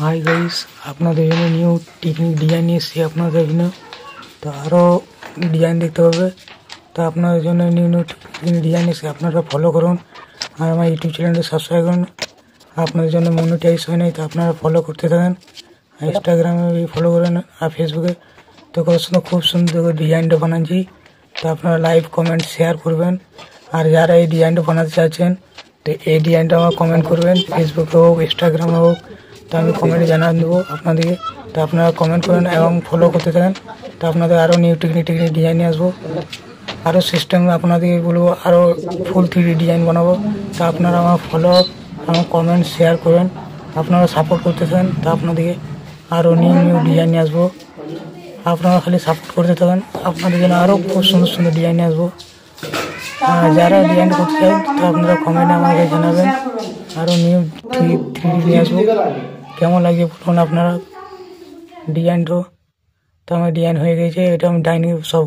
Hi guys, আপনাদের জন্য new technique design নিয়ে এসেছি আপনাদের জন্য। তো আরও ডিজাইন দেখতে হবে, তো আপনাদের জন্য নিউ নিউ টেকনিক ডিজাইন এসে আপনারা ফলো করুন আর আমার ইউটিউব চ্যানেলটা সাবস্ক্রাইব করুন। আপনাদের জন্য মনিটাইজ হয় নাই, তো আপনারা ফলো করতে থাকেন। ইনস্টাগ্রামে ফলো করেন আর ফেসবুকে। তো খুব সুন্দর ডিজাইনটা বানাচ্ছি, তো আপনারা লাইভ কমেন্ট শেয়ার করবেন। আর যারা এই ডিজাইনটা বানাতে চাচ্ছেন, তো এই ডিজাইনটা আমার কমেন্ট করবেন, ফেসবুকে হোক ইনস্টাগ্রামে হোক, তো আমি কমেন্টে জানিয়ে দেবো আপনাদেরকে। তো আপনারা কমেন্ট করেন এবং ফলো করতে থাকেন। তো আপনাদের আরও নিউ টেকনিক ডিজাইন নিয়ে আসবো, আরও সিস্টেম আপনাদেরকে বলবো, আরও ফুল 3D ডিজাইন বানাবো। তো আপনারা আমার ফলো, আমার কমেন্ট শেয়ার করেন, আপনারা সাপোর্ট করতে থাকেন। তো আপনাদেরকে আরও নিউ নিউ ডিজাইন নিয়ে আসবো, আপনারা খালি সাপোর্ট করতে থাকেন। আপনাদের জন্য আরও খুব সুন্দর সুন্দর ডিজাইন নিয়ে আসবো। যারা ডিজাইন করতে চান, তো আপনারা কমেন্টে আমাকে জানাবেন। আরও নিউ 3D নিয়ে আসবো। কেমন লাগে বলুন আপনারা ডিজাইনটা। তো আমার ডিজাইন হয়ে গেছে, এটা আমি ডাইনিং সব